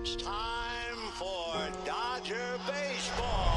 It's time for Dodger baseball.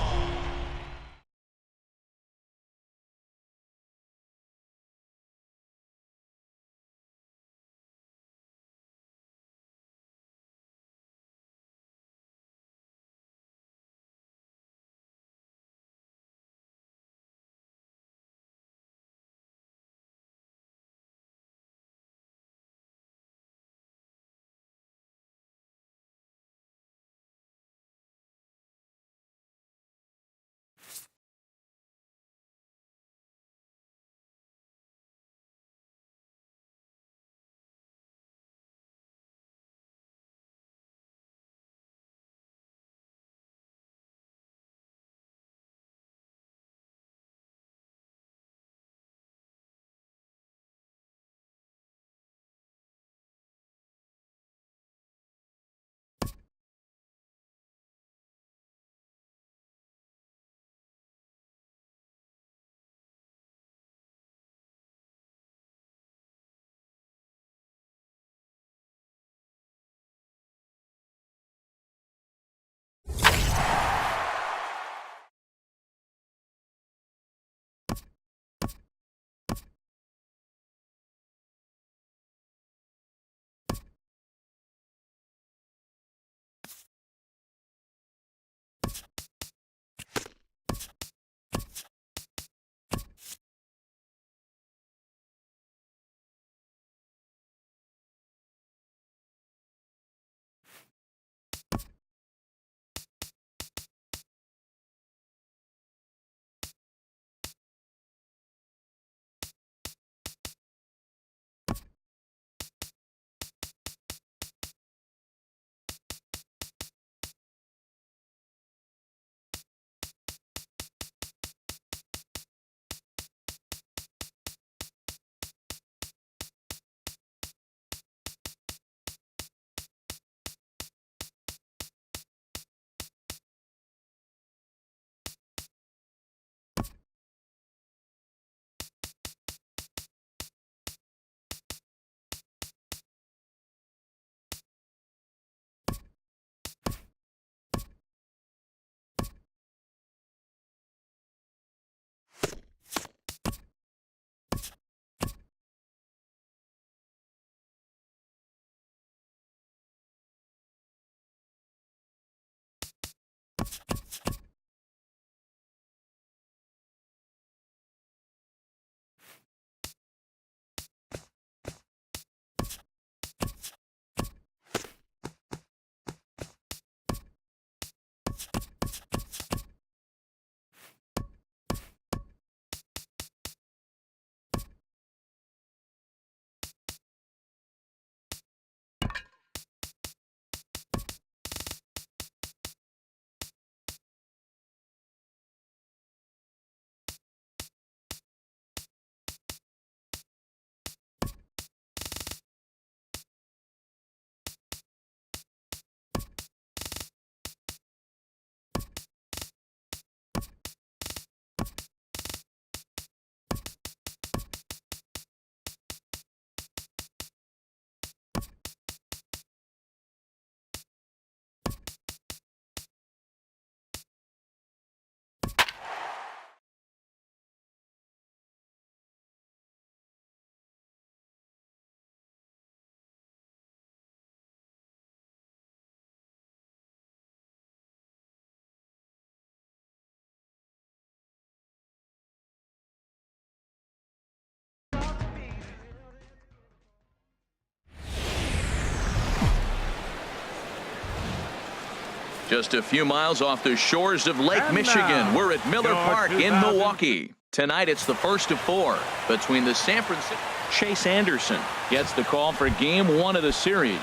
Just a few miles off the shores of Lake Michigan, we're at Miller Park in Milwaukee. Tonight it's the first of 4 between the San Francisco. Chase Anderson gets the call for game 1 of the series.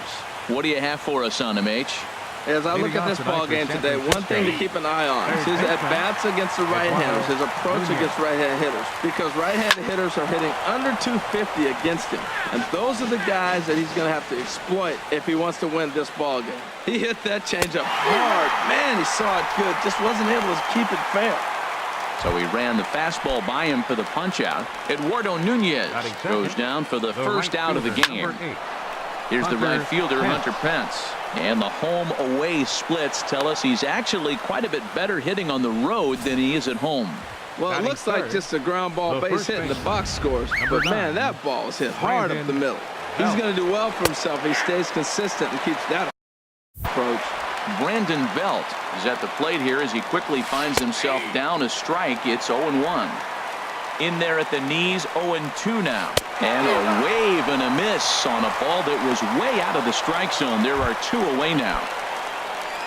What do you have for us on him, H? As I look at this ball game today, one thing to keep an eye on is his at-bats against the right-handers, his approach against right-hand hitters, because right-handed hitters are hitting under 250 against him, and those are the guys that he's going to have to exploit if he wants to win this ball game. He hit that changeup hard. Man, he saw it good, just wasn't able to keep it fair. So he ran the fastball by him for the punch-out. Eduardo Nunez goes down for the first out of the game. Here's the right fielder, Hunter Pence. And the home-away splits tell us he's actually quite a bit better hitting on the road than he is at home. Well, it looks like just a ground ball base hit in the box scores. But, man, that ball was hit hard up the middle. He's going to do well for himself. He stays consistent and keeps that approach. Brandon Belt is at the plate here as he quickly finds himself down a strike. It's 0-1. In there at the knees, 0-2 now. And a wave and a miss on a ball that was way out of the strike zone. There are 2 away now.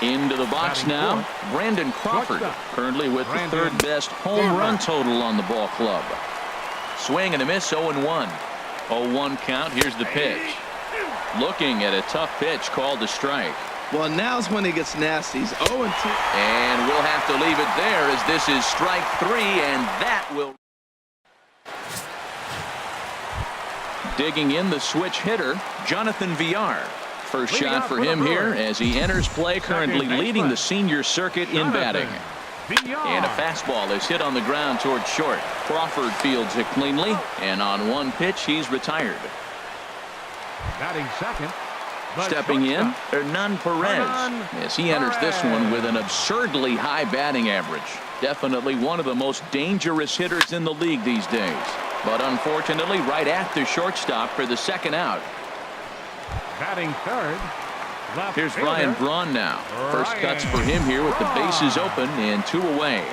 Into the box now, Brandon Crawford, currently with the 3rd best home run total on the ball club. Swing and a miss, 0-1. 0-1 count. Here's the pitch. Looking at a tough pitch called a strike. Well, now's when he gets nasty. He's 0-2. And we'll have to leave it there as this is strike 3, and that will. Digging in the switch hitter, Jonathan Villar. First shot for him here as he enters play, currently leading the senior circuit in batting. And a fastball is hit on the ground towards short. Crawford fields it cleanly, and on one pitch, he's retired. Batting second. Stepping in, Hernan Perez, as he enters this one with an absurdly high batting average. Definitely one of the most dangerous hitters in the league these days. But unfortunately, right at the shortstop for the second out. Batting third. Here's Ryan Braun now. First cuts for him here with the bases open and 2 away.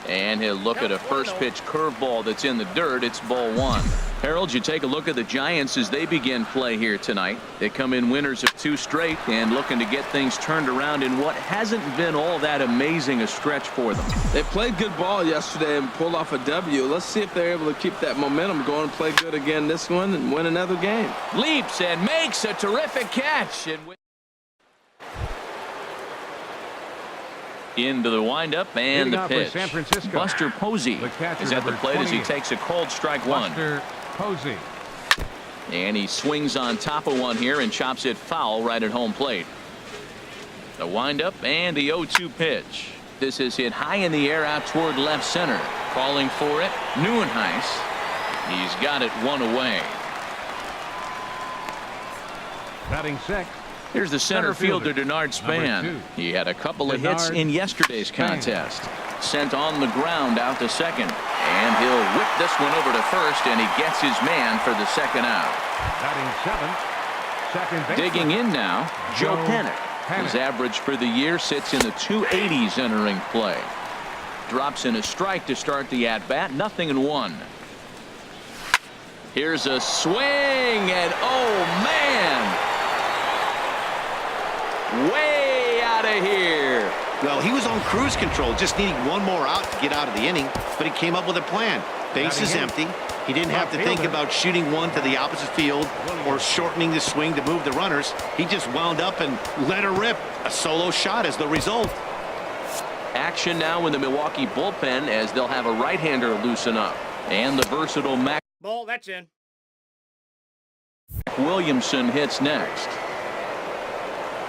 And he'll look at a first pitch curveball that's in the dirt. It's ball 1. Harold, you take a look at the Giants as they begin play here tonight. They come in winners of 2 straight and looking to get things turned around in what hasn't been all that amazing a stretch for them. They played good ball yesterday and pulled off a W. Let's see if they're able to keep that momentum going and play good again this one and win another game. Leaps and makes a terrific catch. Into the windup and the pitch. Buster Posey is at the plate as he takes a cold strike 1. Buster Posey. And he swings on top of one here and chops it foul right at home plate. The windup and the 0-2 pitch. This is hit high in the air out toward left center. Calling for it, Neuenhuis. He's got it 1 away. Batting sixth. Here's the center fielder, Denard Span. He had a couple of hits in yesterday's contest. Sent on the ground out to second. And he'll whip this one over to first, and he gets his man for the second out. Batting seventh. Second base. Digging in now, Joe Panik. His average for the year sits in the 280s entering play. Drops in a strike to start the at-bat. 0-1. Here's a swing, and oh, man! Way out of here. Well, he was on cruise control, just needing one more out to get out of the inning, but he came up with a plan. Base is empty. He didn't have to think about shooting one to the opposite field or shortening the swing to move the runners. He just wound up and let her rip. A solo shot is the result. Action now in the Milwaukee bullpen as they'll have a right-hander loosen up. And the versatile Mac Ball, that's in. Williamson hits next.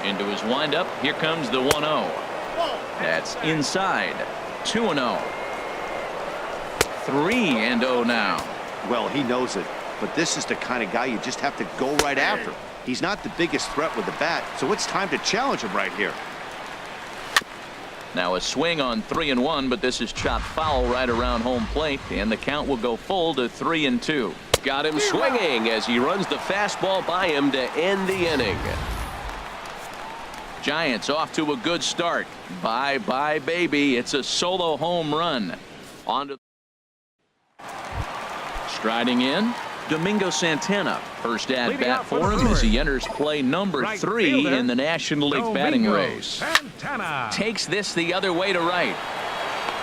Into his windup, here comes the 1-0. That's inside. 2-0. 3-0 now. Well, he knows it, but this is the kind of guy you just have to go right after. He's not the biggest threat with the bat, so it's time to challenge him right here. Now a swing on 3-1, but this is chopped foul right around home plate, and the count will go full to 3-2. Got him swinging as he runs the fastball by him to end the inning. Giants off to a good start. Bye-bye, baby. It's a solo home run. On to striding in, Domingo Santana. First at bat for him as he enters play number 3 in the National League batting race. Takes this the other way to right.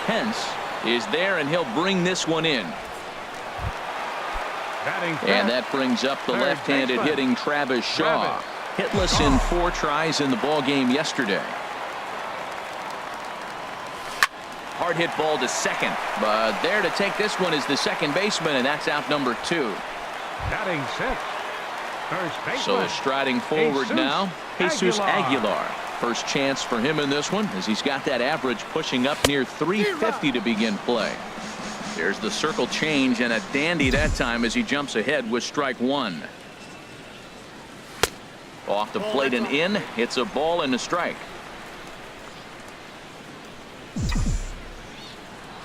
Pence is there, and he'll bring this one in. And that brings up the left-handed hitting Travis Shaw. Hitless in 4 tries in the ball game yesterday. Hard hit ball to second, but there to take this one is the second baseman, and that's out number 2. Batting sixth. First baseman. So striding forward now, Jesus Aguilar. First chance for him in this one as he's got that average pushing up near 350 to begin play. There's the circle change, and a dandy that time as he jumps ahead with strike one. Off the plate and in. It's a ball and a strike.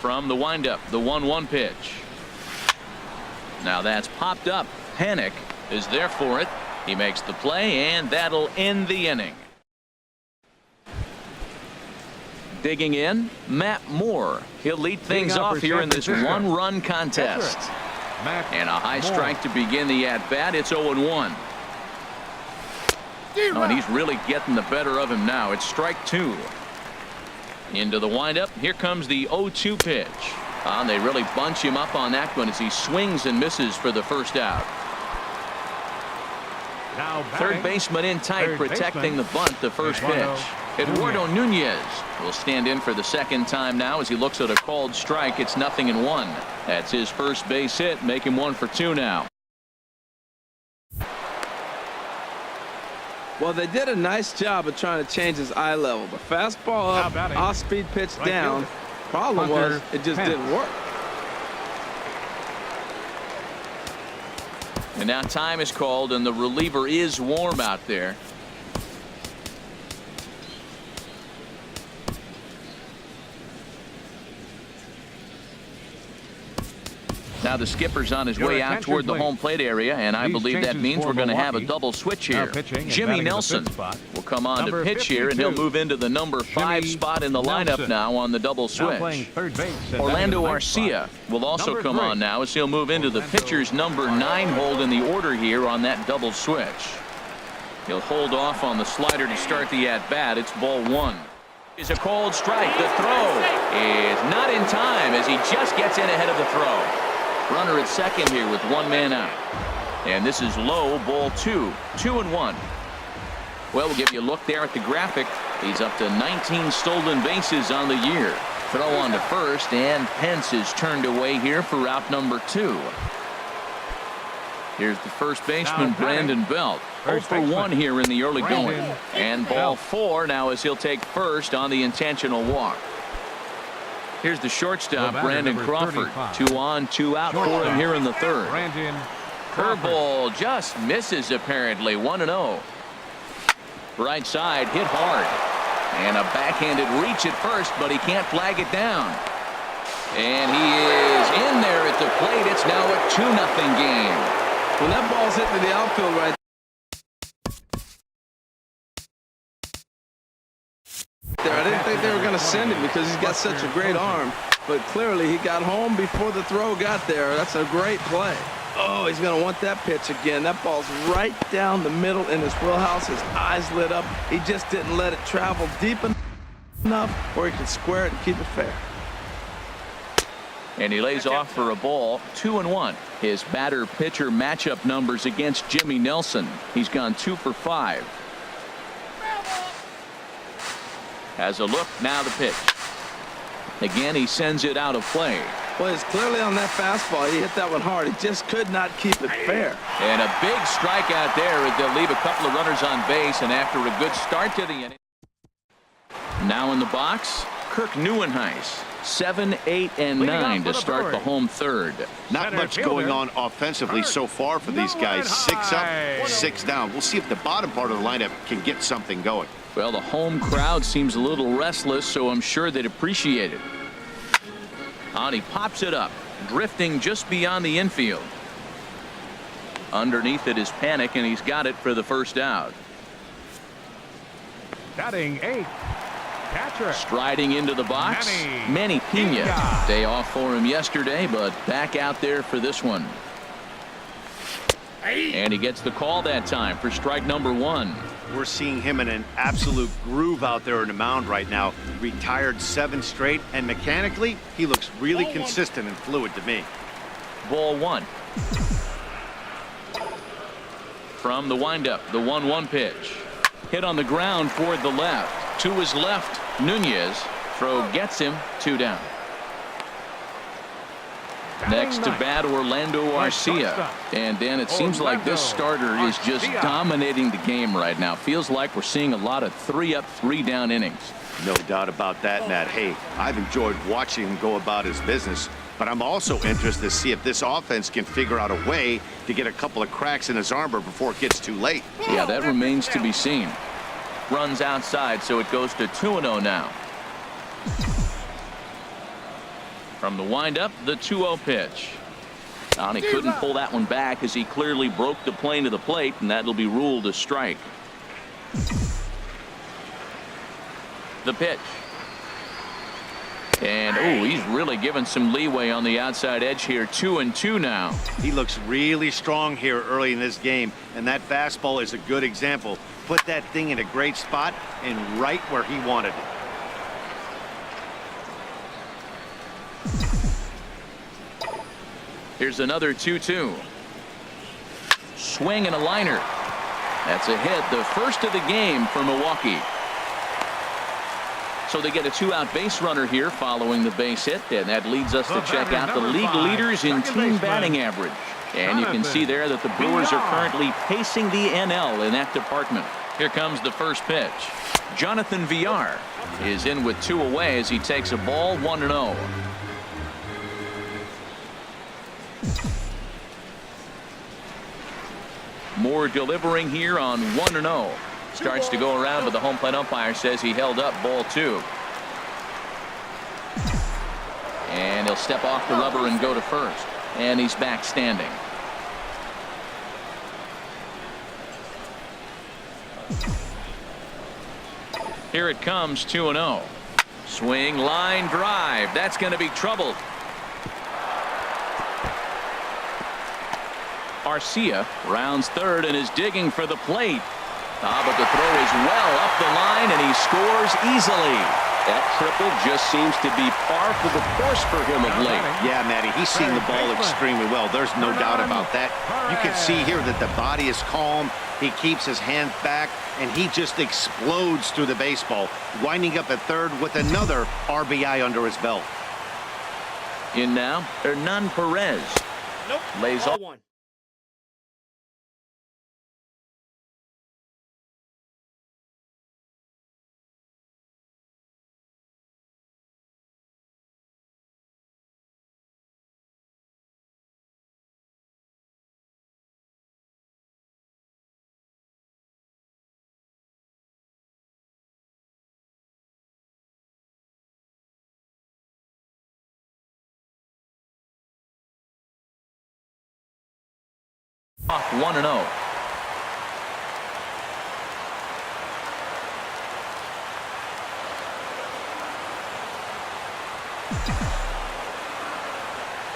From the windup, the 1-1 pitch. Now that's popped up. Panic is there for it. He makes the play, and that'll end the inning. Digging in, Matt Moore. He'll lead things off here in this one-run contest. And a high strike to begin the at-bat. It's 0-1. Oh, and he's really getting the better of him now. It's strike two. Into the windup. Here comes the 0-2 pitch. And they really bunch him up on that one as he swings and misses for the first out. Third baseman in tight, protecting the bunt, the first pitch. Eduardo Nunez will stand in for the second time now as he looks at a called strike. It's 0-1. That's his first base hit, make him 1 for 2 now. Well, they did a nice job of trying to change his eye level. The fastball up, off-speed pitch down. Problem was, it just didn't work. And now time is called, and the reliever is warm out there. Now the skipper's on his way out toward the home plate area, and I believe that means we're going to have a double switch here. Jimmy Nelson will come on to pitch here, and he'll move into the number 5 spot in the lineup now on the double switch. Orlando Arcia will also come on now as he'll move into the pitcher's number 9 hold in the order here on that double switch. He'll hold off on the slider to start the at-bat. It's ball 1. Is a called strike. The throw is not in time as he just gets in ahead of the throw. Runner at second here with 1 man out. And this is low, ball 2. 2-1. Well, we'll give you a look there at the graphic. He's up to 19 stolen bases on the year. Throw on to first, and Pence is turned away here for out number 2. Here's the first baseman, Brandon Belt. 0 for 1 here in the early going. And ball 4 now as he'll take first on the intentional walk. Here's the shortstop, Brandon Crawford. 2 on, 2 out for him here in the third. Curveball just misses apparently. 1-0. Right side hit hard. And a backhanded reach at first, but he can't flag it down. And he is in there at the plate. It's now a 2-0 game. When that ball's hit to the outfield right there, I didn't think they were going to send him because he's got such a great arm. But clearly he got home before the throw got there. That's a great play. Oh, he's going to want that pitch again. That ball's right down the middle in his wheelhouse. His eyes lit up. He just didn't let it travel deep enough where he could square it and keep it fair. And he lays off for a ball. 2-1. His batter-pitcher matchup numbers against Jimmy Nelson. He's gone 2 for 5. Has a look, now the pitch. Again, he sends it out of play. Well, it's clearly on that fastball. He hit that one hard. He just could not keep it fair. And a big strikeout there as they'll leave a couple of runners on base, and after a good start to the inning. Now in the box, Kirk Neuenhuis. 7, 8, and 9 to start the home third. Not much going on offensively so far for these guys. 6 up, 6 down. We'll see if the bottom part of the lineup can get something going. Well, the home crowd seems a little restless, so I'm sure they'd appreciate it. And he pops it up, drifting just beyond the infield. Underneath it is Panic, and he's got it for the first out. Batting 8. Catcher. Striding into the box, Manny Pena. Day off for him yesterday, but back out there for this one. And he gets the call that time for strike number 1. We're seeing him in an absolute groove out there in the mound right now. Retired 7 straight, and mechanically, he looks really consistent and fluid to me. Ball 1. From the windup, the 1-1 pitch. Hit on the ground toward the left. To his left, Nunez. Throw gets him, 2 down. Next to bat, Orlando Arcia. And Dan, it seems like this starter is just dominating the game right now. Feels like we're seeing a lot of 3-up, 3-down innings. No doubt about that, Matt. Hey, I've enjoyed watching him go about his business. but I'm also interested to see if this offense can figure out a way to get a couple of cracks in his armor before it gets too late. Yeah, that remains to be seen. Runs outside, so it goes to 2-0 now. From the windup, the 2-0 pitch. And he couldn't pull that one back as he clearly broke the plane to the plate, and that'll be ruled a strike. The pitch. And, oh, he's really given some leeway on the outside edge here. 2-2 now. He looks really strong here early in this game, and that fastball is a good example. Put that thing in a great spot and right where he wanted it. Here's another 2-2. Swing and a liner. That's a hit, the first of the game for Milwaukee. So they get a 2-out base runner here following the base hit, and that leads us to check out the league leaders in team batting average. And you can see there that the Brewers are currently pacing the NL in that department. Here comes the first pitch. Jonathan Villar is in with 2 away as he takes a ball 1-0. Moore delivering here on 1-0. Starts to go around, but the home plate umpire says he held up ball 2. And he'll step off the rubber and go to first. And he's back standing. Here it comes, 2-0. Swing, line, drive. That's going to be trouble. Arcia rounds third and is digging for the plate. But the throw is well up the line, and he scores easily. That triple just seems to be par for the course for him of late. Yeah, Matty, he's seeing the ball extremely well. There's no doubt about that. You can see here that the body is calm. He keeps his hands back, and he just explodes through the baseball, winding up at third with another RBI under his belt. In now, Hernan Perez. Nope. Lays off. One. Off 1-0.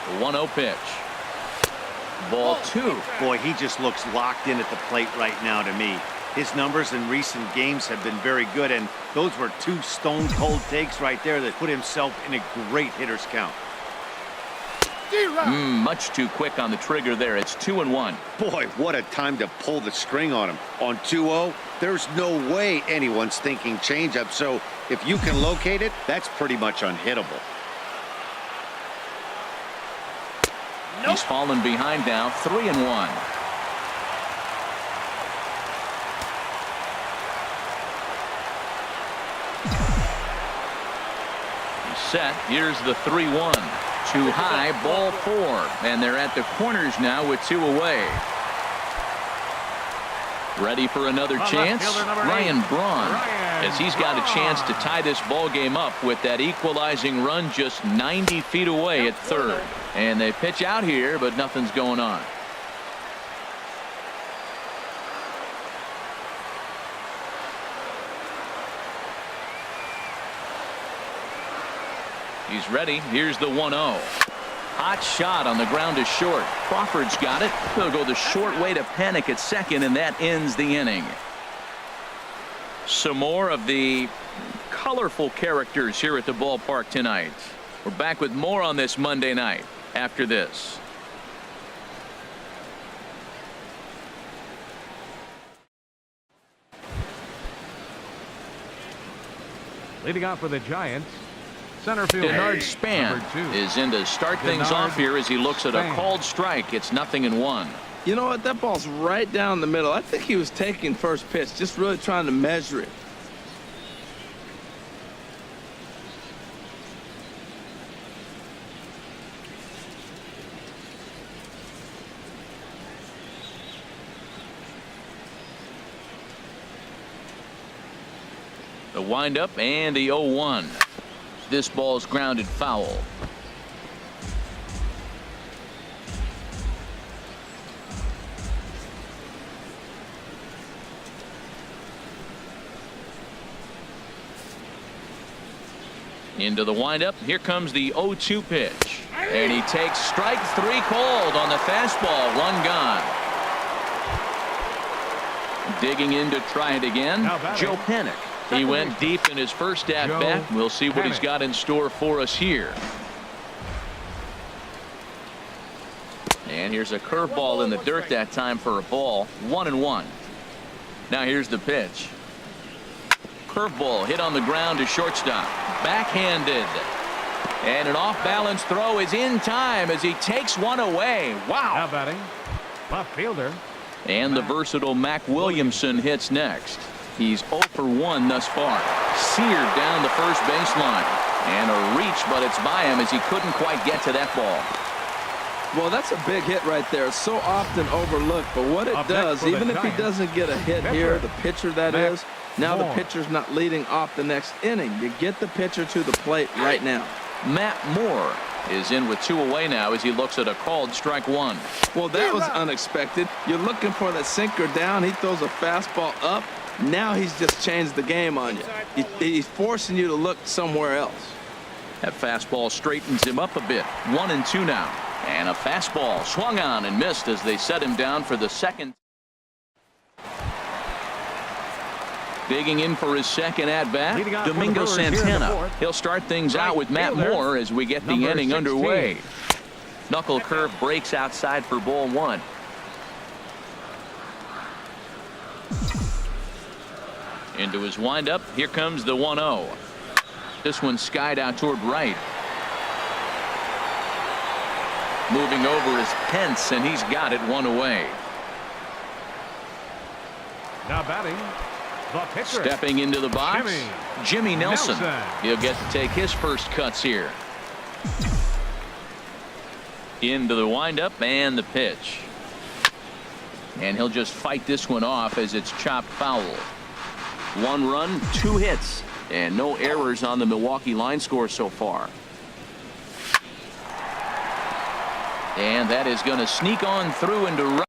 The 1-0 pitch. Ball 2. Boy, he just looks locked in at the plate right now to me. His numbers in recent games have been very good, and those were 2 stone-cold takes right there that put himself in a great hitter's count. Much too quick on the trigger there. It's 2-1. Boy, what a time to pull the string on him. On 2-0, there's no way anyone's thinking changeup, so if you can locate it, that's pretty much unhittable. Nope. He's fallen behind now, 3-1. He's set. Here's the 3-1. Too high, ball 4. And they're at the corners now with 2 away. Ready for another chance? Ryan Braun, as he's got a chance to tie this ball game up with that equalizing run just 90 feet away at third. And they pitch out here, but nothing's going on. He's ready. Here's the 1-0. Hot shot on the ground to short. Crawford's got it. He'll go the short way to panic at second, and that ends the inning. Some more of the colorful characters here at the ballpark tonight. We're back with more on this Monday night after this. Leading off for the Giants, center field. Denard Span is in to start things off here as he looks at a called strike. It's 0-1. You know what? That ball's right down the middle. I think he was taking first pitch, just really trying to measure it. windup and the 0-1. This ball's grounded foul. Into the windup. Here comes the 0-2 pitch. And he takes strike 3 called on the fastball. 1 gone. Digging in to try it again, Joe Panik. He went deep in his first at bat. We'll see what he's got in store for us here. And here's a curveball in the dirt that time for a ball. 1-1. Now here's the pitch. Curveball hit on the ground to shortstop. Backhanded. And an off-balance throw is in time as he takes one away. Wow. Now batting, left fielder. And the versatile Mac Williamson hits next. He's 0 for 1 thus far. Seared down the first baseline. And a reach, but it's by him as he couldn't quite get to that ball. Well, that's a big hit right there. So often overlooked. But what it does, even if he doesn't get a hit here, the pitcher that is, now the pitcher's not leading off the next inning. You get the pitcher to the plate right now. Matt Moore is in with 2 away now as he looks at a called strike 1. Well, that was unexpected. You're looking for the sinker down. He throws a fastball up. Now he's just changed the game on you. He's forcing you to look somewhere else. That fastball straightens him up a bit. 1-2 now. And a fastball swung on and missed as they set him down for the second. Digging in for his second at-bat, Domingo Santana. He'll start things out with Matt Moore as we get the inning underway. Knuckle curve breaks outside for ball 1. Into his windup. Here comes the 1-0. This one skied out toward right. Moving over is Pence, and he's got it 1 away. Now batting, the pitcher. Stepping into the box, Jimmy Nelson. He'll get to take his first cuts here. Into the windup and the pitch. And he'll just fight this one off as it's chopped foul. 1 run, 2 hits, and no errors on the Milwaukee line score so far. And that is going to sneak on through into right.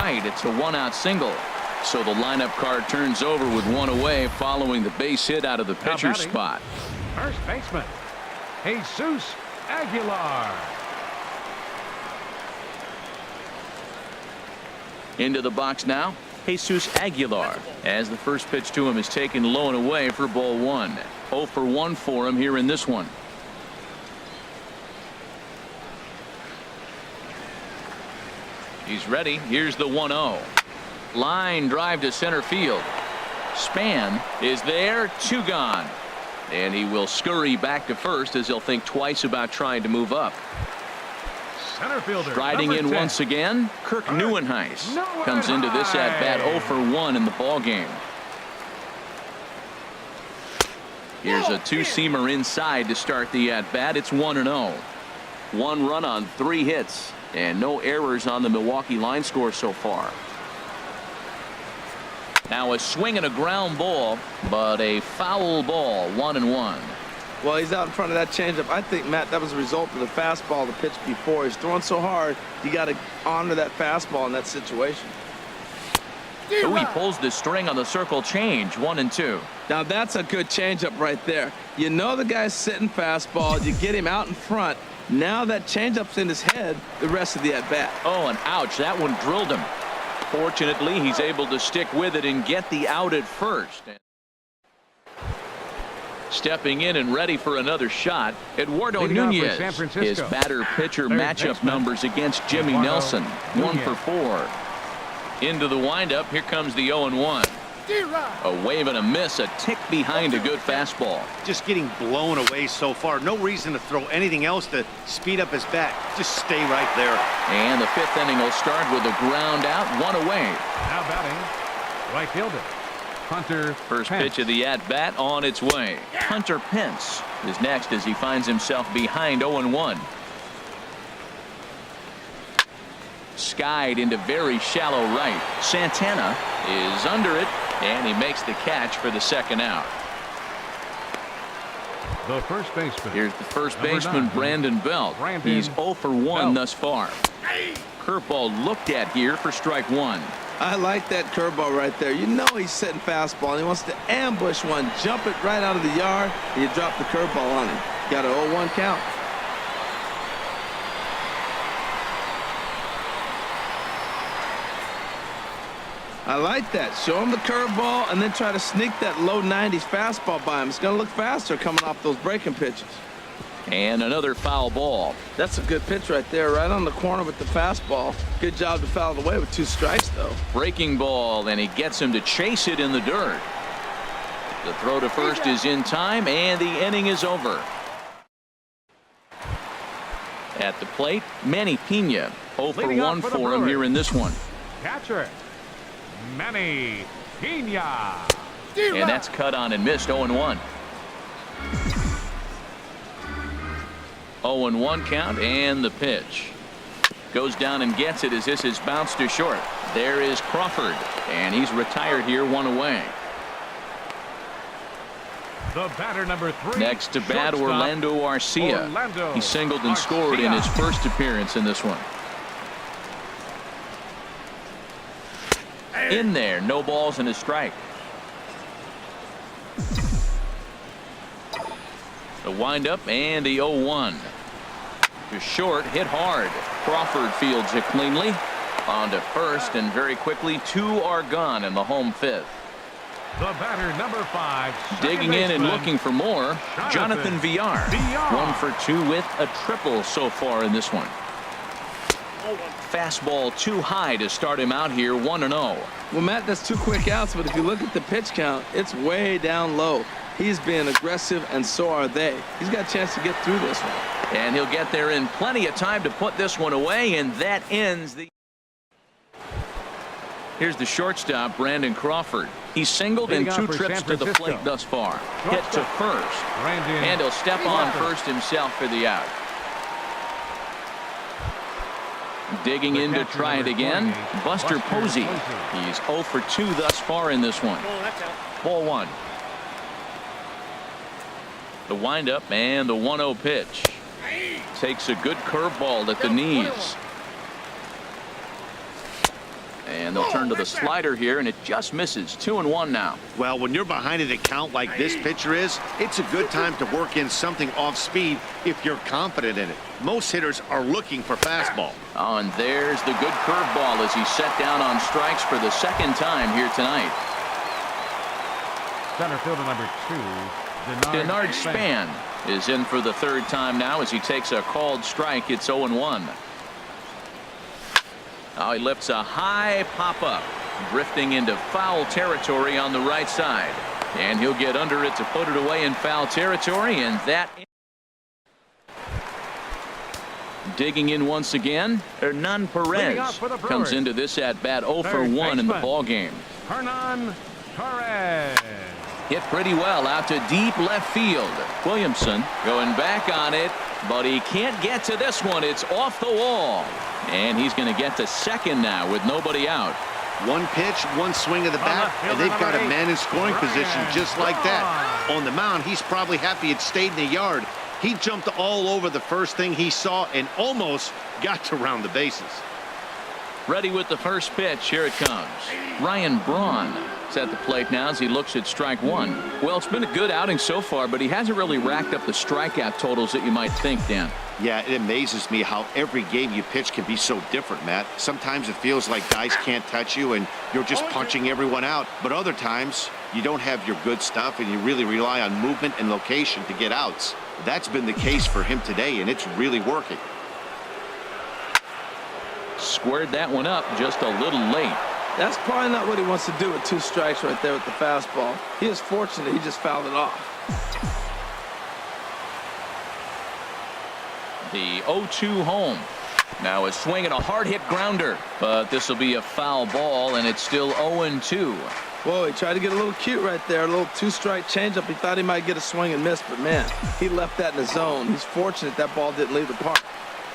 right. It's a one-out single. So the lineup card turns over with one away following the base hit out of the pitcher's spot. First baseman, Jesus Aguilar. Into the box now, Jesus Aguilar, as the first pitch to him is taken low and away for ball one. 0 for 1 for him here in this one. He's ready. Here's the 1-0. Line drive to center field. Span is there. 2 gone. And he will scurry back to first as he'll think twice about trying to move up. Center fielder. Striding in 10. Once again, Kirk Neuenhuis comes into this at bat 0 for 1 in the ball game. Here's a two-seamer inside to start the at bat. It's 1-0. 1 run on 3 hits and no errors on the Milwaukee line score so far. Now a swing and a ground ball, but a foul ball. 1-1. Well, he's out in front of that changeup. I think, Matt, that was a result of the fastball, the pitch before. He's throwing so hard, you got to honor that fastball in that situation. Ooh, he pulls the string on the circle change. 1-2. Now that's a good changeup right there. You know the guy's sitting fastball. You get him out in front. Now that changeup's in his head the rest of the at bat. Oh, and ouch, that one drilled him. Fortunately, he's able to stick with it and get the out at first. Stepping in and ready for another shot, Eduardo Nunez. His batter-pitcher matchup numbers against Jimmy Nelson. 1 for 4. Into the windup. Here comes the 0-1. A wave and a miss, a tick behind a good fastball. Just getting blown away so far. No reason to throw anything else to speed up his bat. Just stay right there. And the 5th inning will start with a ground out, 1 away. Now batting, right fielder, Hunter First Pence. pitch of the at-bat on its way. Hunter Pence is next as he finds himself behind 0-1. Skied into very shallow right. Santana is under it, and he makes the catch for the 2nd out. The first baseman. Here's the first Number baseman, 9, Brandon Belt. He's 0 for 1 thus far. Curveball looked at here for strike 1. I like that curveball right there. You know he's sitting fastball, and he wants to ambush one, jump it right out of the yard, and you drop the curveball on him. Got an 0-1 count. I like that. Show him the curveball and then try to sneak that low 90s fastball by him. It's going to look faster coming off those breaking pitches. And another foul ball. That's a good pitch right there, right on the corner with the fastball. Good job to foul it away with 2 strikes, though. Breaking ball, and he gets him to chase it in the dirt. The throw to first is in time, and the inning is over. At the plate, Manny Pena. 0 for 1 for him here in this one. Catcher, Manny Pena. And that's cut on and missed. 0-1. 0-1 count, and the pitch goes down and gets it as this is bounced to short. There is Crawford, and he's retired here, 1 away. The batter, number 3. Next to bat, Orlando Arcia. He singled and scored in his first appearance in this one. In there, no balls and a strike. The windup and the 0-1. To short, hit hard. Crawford fields it cleanly. On to first, and very quickly 2 are gone in the home 5th. The batter, number 5. Digging in and looking for more, Jonathan Villar. 1 for 2 with a triple so far in this one. Fastball too high to start him out here, 1-0. Well, Matt, that's 2 quick outs, but if you look at the pitch count, it's way down low. He's being aggressive, and so are they. He's got a chance to get through this one. And he'll get there in plenty of time to put this one away, and that ends the... Here's the shortstop, Brandon Crawford. He's singled in 2 trips to the plate thus far. Hit to first. And he'll step on first himself for the out. Digging in to try it again, Buster Posey. He's 0 for 2 thus far in this one. Ball 1. The windup and the 1-0 pitch. Takes a good curveball at the knees. And they'll turn to the slider here, and it just misses. 2-1 now. Well, when you're behind an account like this pitcher is, it's a good time to work in something off speed if you're confident in it. Most hitters are looking for fastball. Oh, and there's the good curveball as he's set down on strikes for the second time here tonight. Center fielder number 2, Denard Span is in for the third time now as he takes a called strike. It's 0-1. Now he lifts a high pop-up, drifting into foul territory on the right side. And he'll get under it to put it away in foul territory, and that... Digging in once again, Hernan Perez comes into this at-bat 0 for 1 in the ballgame. Hernan Perez. Hit pretty well out to deep left field. Williamson going back on it, but he can't get to this one. It's off the wall. And he's going to get to second now with nobody out. One pitch, one swing of the bat, and they've got a man in scoring position just like that. On the mound, he's probably happy it stayed in the yard. He jumped all over the first thing he saw and almost got to round the bases. Ready with the first pitch. Here it comes. Ryan Braun is at the plate now as he looks at strike one. Well, it's been a good outing so far, but he hasn't really racked up the strikeout totals that you might think, Dan. Yeah, it amazes me how every game you pitch can be so different, Matt. Sometimes it feels like guys can't touch you and you're just punching everyone out. But other times you don't have your good stuff and you really rely on movement and location to get outs. That's been the case for him today, and it's really working. Squared that one up just a little late. That's probably not what he wants to do with 2 strikes right there with the fastball. He is fortunate he just fouled it off. The 0-2 home. Now a swing and a hard hit grounder, but this will be a foul ball, and it's still 0-2. Whoa, he tried to get a little cute right there, a little 2-strike changeup. He thought he might get a swing and miss, but man, he left that in the zone. He's fortunate that ball didn't leave the park.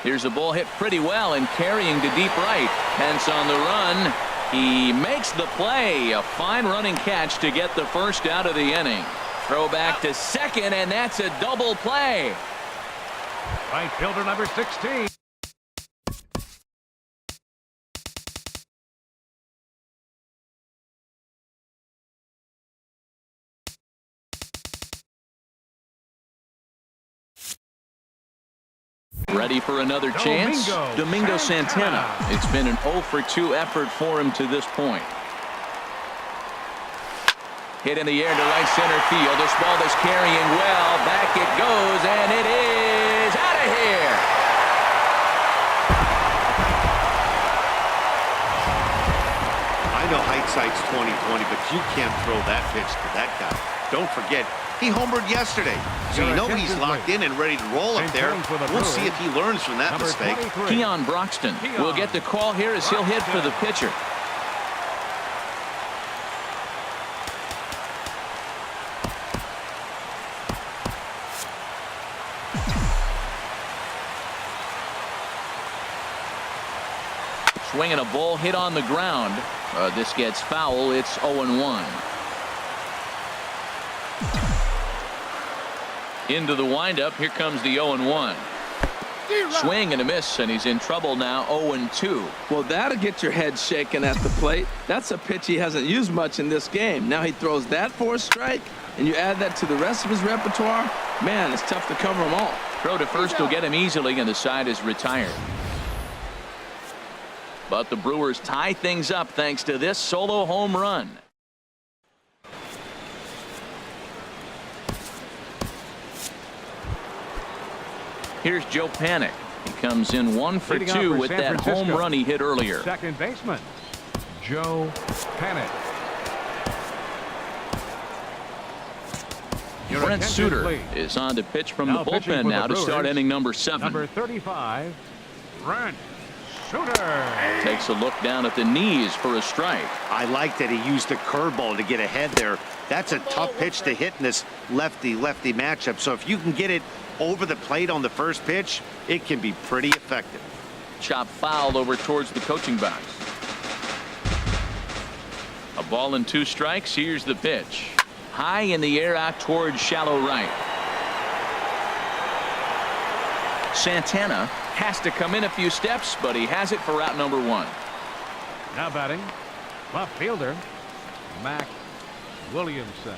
Here's a ball hit pretty well and carrying to deep right. Hence on the run, he makes the play. A fine running catch to get the first out of the inning. Throw back to second, and that's a double play. Right fielder number 16. Ready for another chance? Domingo Santana. It's been an 0 for 2 effort for him to this point. Hit in the air to right center field. This ball is carrying well. Back it goes, and it is out of here. I know hindsight's 20/20, but you can't throw that pitch to that guy. Don't forget, he homered yesterday, so you know he's locked in and ready to roll up there. We'll see if he learns from that mistake. Keon Broxton will get the call here as he'll hit for the pitcher. Swinging a ball hit on the ground. This gets foul. It's 0-1. Into the windup. Here comes the 0-1. Swing and a miss, and he's in trouble now. 0-2. Well, that'll get your head shaken at the plate. That's a pitch he hasn't used much in this game. Now he throws that for a strike, and you add that to the rest of his repertoire. Man, it's tough to cover them all. Throw to first will get him easily, and the side is retired. But the Brewers tie things up thanks to this solo home run. Here's Joe Panik. He comes in 1 for 2 with that home run he hit earlier. Second baseman, Joe Panik. Brent Suter is on to pitch from the bullpen now to start inning number 7. Number 35, Brent Suter. Takes a look down at the knees for a strike. I like that he used the curveball to get ahead there. That's a tough pitch to hit in this lefty-lefty matchup. So if you can get it over the plate on the first pitch, it can be pretty effective. Chop foul over towards the coaching box. A ball and 2 strikes. Here's the pitch. High in the air out towards shallow right. Santana has to come in a few steps, but he has it for route number 1. Now batting, left fielder, Mac Williamson.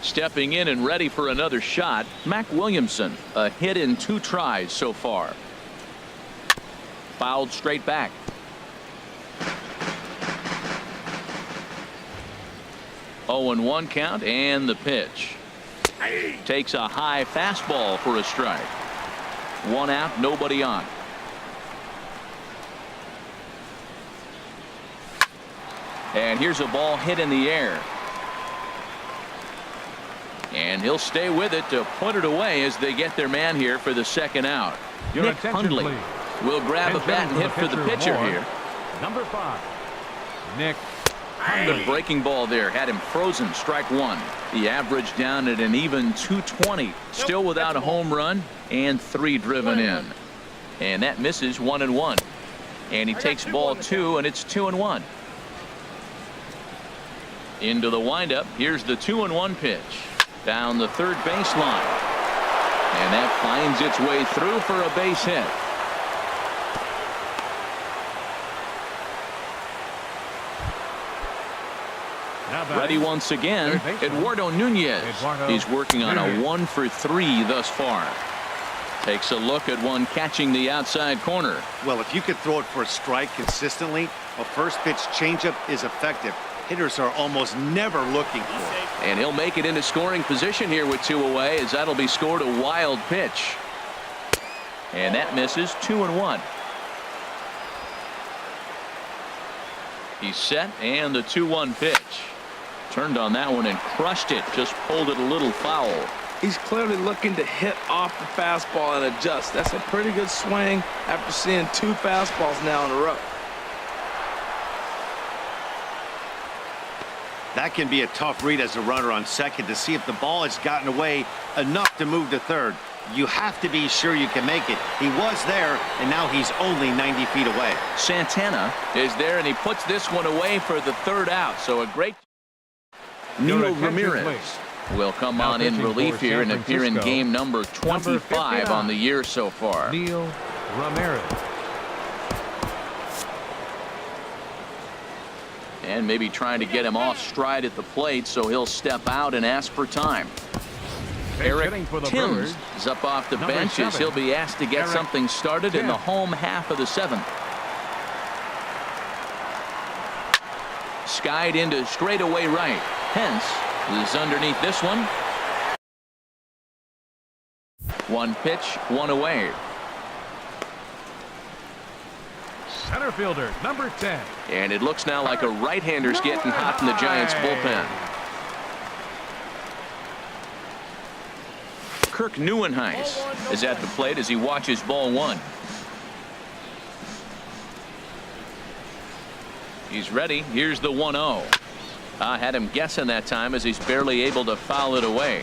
Stepping in and ready for another shot, Mac Williamson. A hit in 2 tries so far. Fouled straight back. Oh, and 1 count, and the pitch. Takes a high fastball for a strike. 1 out, nobody on. And here's a ball hit in the air. And he'll stay with it to put it away as they get their man here for the 2nd out. Your Nick attention, Hundley please. will grab a bat and hit for the pitcher here. Number 5, Nick The breaking ball there had him frozen. Strike 1. The average down at an even 220. Still without a home run and 3 driven in. And that misses 1-1. And he takes ball 2, and it's 2-1. Into the windup. Here's the 2-1 pitch. Down the third baseline. And that finds its way through for a base hit. Ready once again, Eduardo Nunez. He's working on a 1 for 3 thus far. Takes a look at one catching the outside corner. Well, if you could throw it for a strike consistently, a first pitch changeup is effective. Hitters are almost never looking for it. And he'll make it into scoring position here with 2 away, as that'll be scored a wild pitch. And that misses. 2-1. He's set, and the 2-1 pitch. Turned on that one and crushed it. Just pulled it a little foul. He's clearly looking to hit off the fastball and adjust. That's a pretty good swing after seeing 2 fastballs now in a row. That can be a tough read as a runner on second to see if the ball has gotten away enough to move to third. You have to be sure you can make it. He was there, and now he's only 90 feet away. Santana is there, and he puts this one away for the 3rd out. So a great... Neil Ramirez will come on in relief here and appear in game number 25 on the year so far. Neil Ramirez. And maybe trying to get him off stride at the plate, so he'll step out and ask for time. Eric Timms is up off the bench as he'll be asked to get something started in the home half of the 7th. Skied into straightaway right. Pence is underneath this one. 1 pitch, 1 away. Center fielder, number 10. And it looks now like a right-hander's getting hot in the Giants bullpen. Kirk Neuenhuis is at the plate as he watches ball 1. He's ready. Here's the 1-0. I had him guessing that time as he's barely able to foul it away.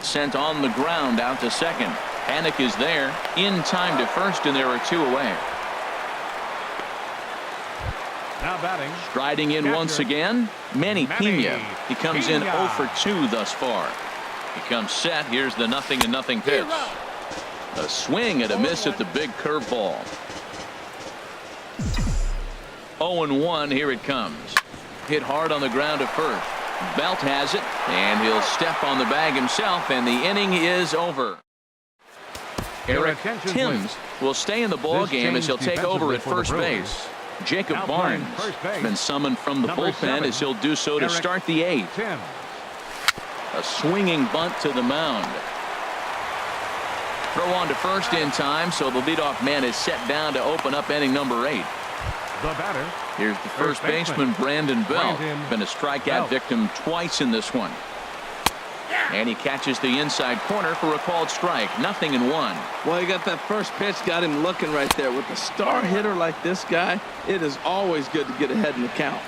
Sent on the ground out to second. Panic is there. In time to first, and there are 2 away. Now batting. Striding in once again, Manny Pena. He comes in 0 for 2 thus far. He comes set. Here's the 0-0 pitch. A swing and a miss at the big curveball. 0-1. Here it comes. Hit hard on the ground to first. Belt has it, and he'll step on the bag himself, and the inning is over. Eric Timms will stay in the ball game as he'll take over at first base. Jacob Barnes has been summoned from the bullpen as he'll do so to start the 8th. A swinging bunt to the mound. Throw on to first in time, so the leadoff man is set down to open up inning number 8. The batter. Here's the first baseman, Brandon Belt. Been a strikeout victim twice in this one. And he catches the inside corner for a called strike. 0-1. Well, he got that first pitch, got him looking right there. With a star hitter like this guy, it is always good to get ahead in the count.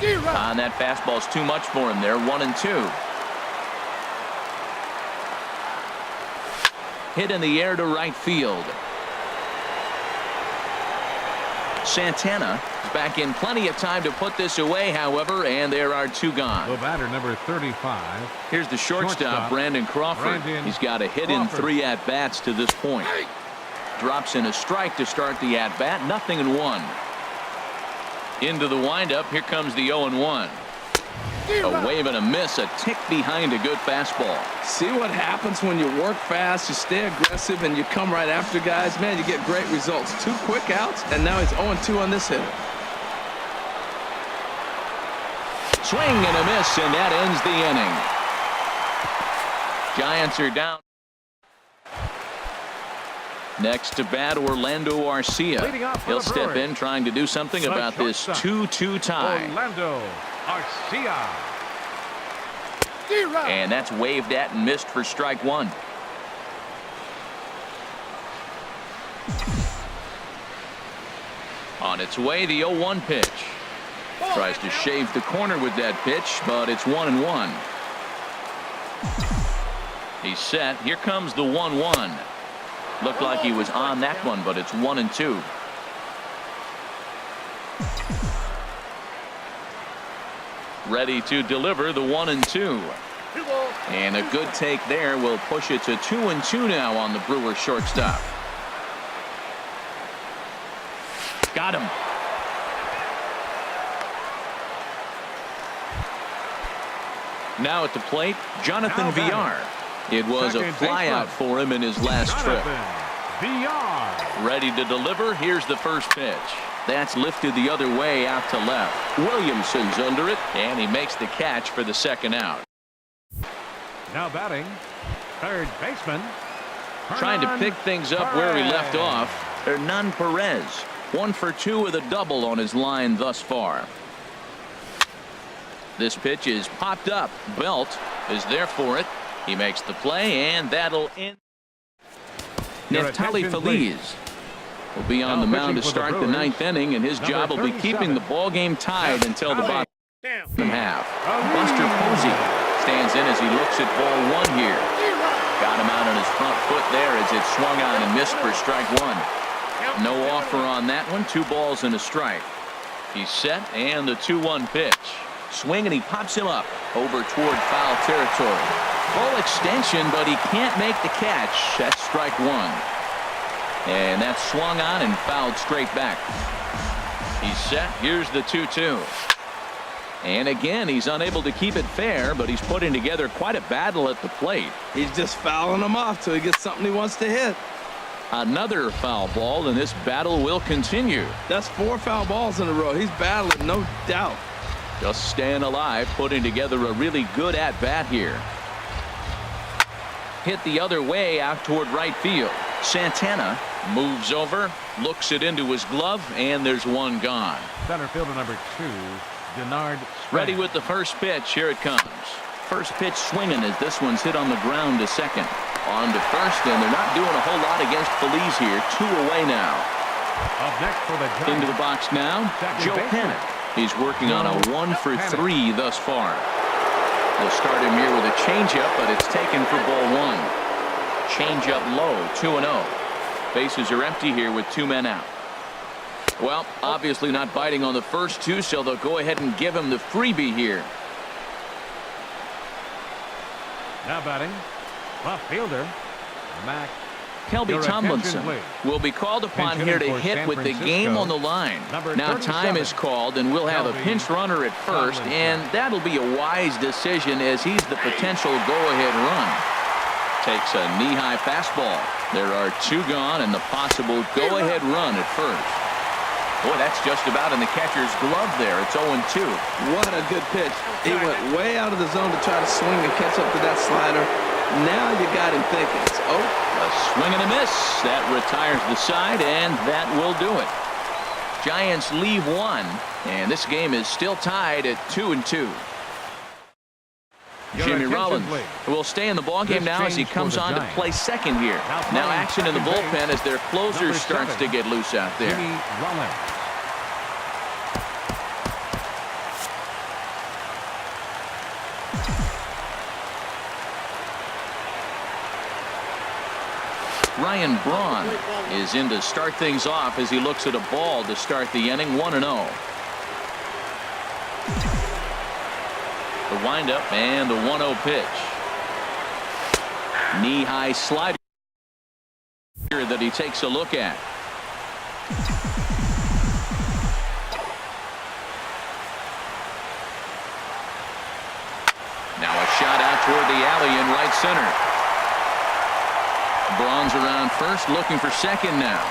And that fastball's too much for him there. 1-2. Hit in the air to right field. Santana is back in plenty of time to put this away, however, and there are 2 gone. The batter, number 35. Here's the shortstop, Brandon Crawford. He's got a hit in 3 at-bats to this point. Drops in a strike to start the at-bat. 0-1. Into the windup. Here comes the 0-1. A wave and a miss, a tick behind a good fastball. See what happens when you work fast, you stay aggressive, and you come right after guys. Man, you get great results. 2 quick outs, and now he's 0-2 on this hitter. Swing and a miss, and that ends the inning. Giants are down. Next to bat, Orlando Arcia. He'll step in trying to do something about this 2-2 tie. Orlando Arcia. And that's waved at and missed for strike 1. On its way, the 0-1 pitch. Tries to shave the corner with that pitch, but it's 1-1. He's set. Here comes the 1-1. Looked like he was on that one, but it's 1-2. Ready to deliver the 1-2. And a good take there will push it to 2-2 now on the Brewers shortstop. Got him. Now at the plate, Jonathan Villar. It was a flyout for him in his last trip. Ready to deliver. Here's the first pitch. That's lifted the other way out to left. Williamson's under it, and he makes the catch for the second out. Now batting, third baseman. Trying to pick things up where he left off. Hernan Perez. 1 for 2 with a double on his line thus far. This pitch is popped up. Belt is there for it. He makes the play, and that'll end. Neftali Feliz will be on the mound to start the 9th inning, and his job will be keeping the ball game tied until the bottom half. Buster Posey stands in as he looks at ball 1 here. Got him out on his front foot there as it swung on and missed for strike 1. No offer on that one. 2 balls and a strike. He's set, and the 2-1 pitch. Swing, and he pops him up over toward foul territory. Full extension, but he can't make the catch. That's strike 1. And that's swung on and fouled straight back. He's set. Here's the 2-2. And again, he's unable to keep it fair, but he's putting together quite a battle at the plate. He's just fouling him off till he gets something he wants to hit. Another foul ball, and this battle will continue. That's 4 foul balls in a row. He's battling, no doubt. Just staying alive, putting together a really good at-bat here. Hit the other way out toward right field. Santana moves over, looks it into his glove, and there's 1 gone. Center fielder number 2, Denard. Ready with the first pitch. Here it comes. First pitch swinging as this one's hit on the ground to second. On to first, and they're not doing a whole lot against Feliz here. 2 away now. Up next for the Giants. Into the box now, Joe Pennant. He's working on a 1 for 3 thus far. They'll start him here with a changeup, but it's taken for ball 1. Changeup low, 2-0. Bases are empty here with 2 men out. Well, obviously not biting on the first 2, so they'll go ahead and give him the freebie here. Now batting, left fielder, Mac. Kelby Tomlinson will be called upon here to hit with the game on the line. Now time is called, and we'll have a pinch runner at first, and that'll be a wise decision as he's the potential go-ahead run. Takes a knee-high fastball. There are 2 gone and the possible go-ahead run at first. Boy, that's just about in the catcher's glove there. It's 0-2. What a good pitch. He went way out of the zone to try to swing and catch up to that slider. Now you got him thinking. A swing and a miss. That retires the side, and that will do it. Giants leave 1, and this game is still tied at 2-2. Jimmy Rollins will stay in the ballgame now as he comes on to play second here. Now action in the bullpen as their closer starts to get loose out there. Jimmy Rollins. Ryan Braun is in to start things off as he looks at a ball to start the inning. 1-0. The windup and the 1-0 pitch. Knee-high slider that he takes a look at. Now a shot out toward the alley in right center. Braun's around first, looking for second now.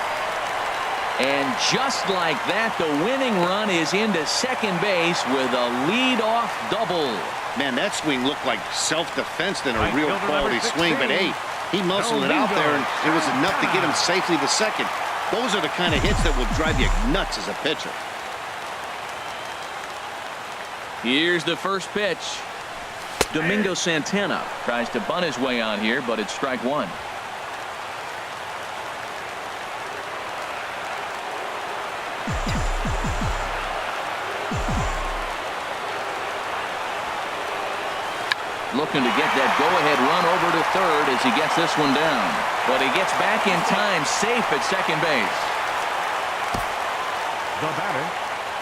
And just like that, the winning run is into second base with a lead-off double. Man, that swing looked like self-defense than a real quality swing. But, hey, he muscled it out there, and it was enough to get him safely to second. Those are the kind of hits that will drive you nuts as a pitcher. Here's the first pitch. Domingo Santana tries to bunt his way out here, but it's strike one. Looking to get that go-ahead run over to third as he gets this one down. But he gets back in time, safe at second base. The batter,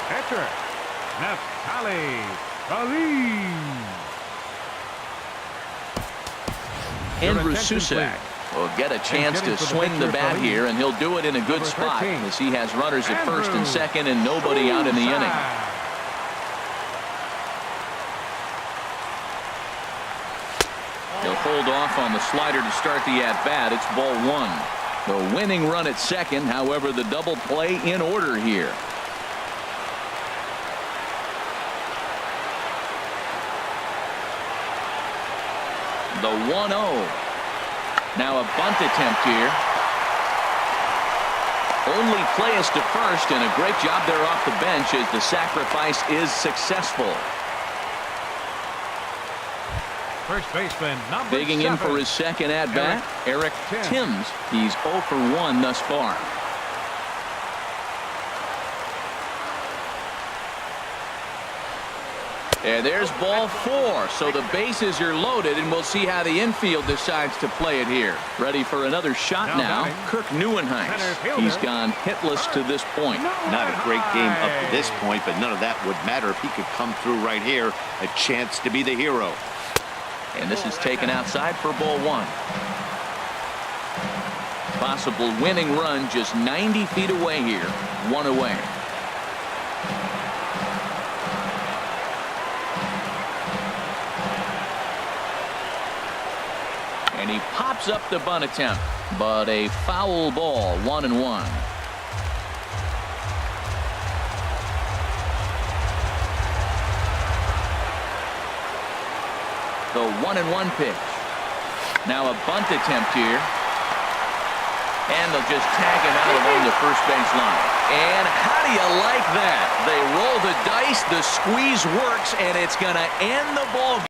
pitcher, Neftali Feliz. Andrew Susac will get a chance to swing the bat here, and he'll do it in a good spot as he has runners at first and second and nobody out in the inning. He'll hold off on the slider to start the at-bat. It's ball one. The winning run at second, however, the double play in order here. The 1-0. Now a bunt attempt here. Only play is to first, and a great job there off the bench as the sacrifice is successful. First baseman, number Digging 7. in for his second at-bat, Eric Timms. He's 0 for 1 thus far. And there's ball 4. So the bases are loaded, and we'll see how the infield decides to play it here. Ready for another shot now. Kirk Neuenhuis. He's gone hitless to this point. Not a great game up to this point, but none of that would matter if he could come through right here. A chance to be the hero. And this is taken outside for ball 1. Possible winning run just 90 feet away here. 1 away. And he pops up the bunt attempt, but a foul ball. 1-1. The 1-1 pitch. Now a bunt attempt here. And they'll just tag him out along the first base line. And how do you like that? They roll the dice, the squeeze works, and it's going to end the ball game.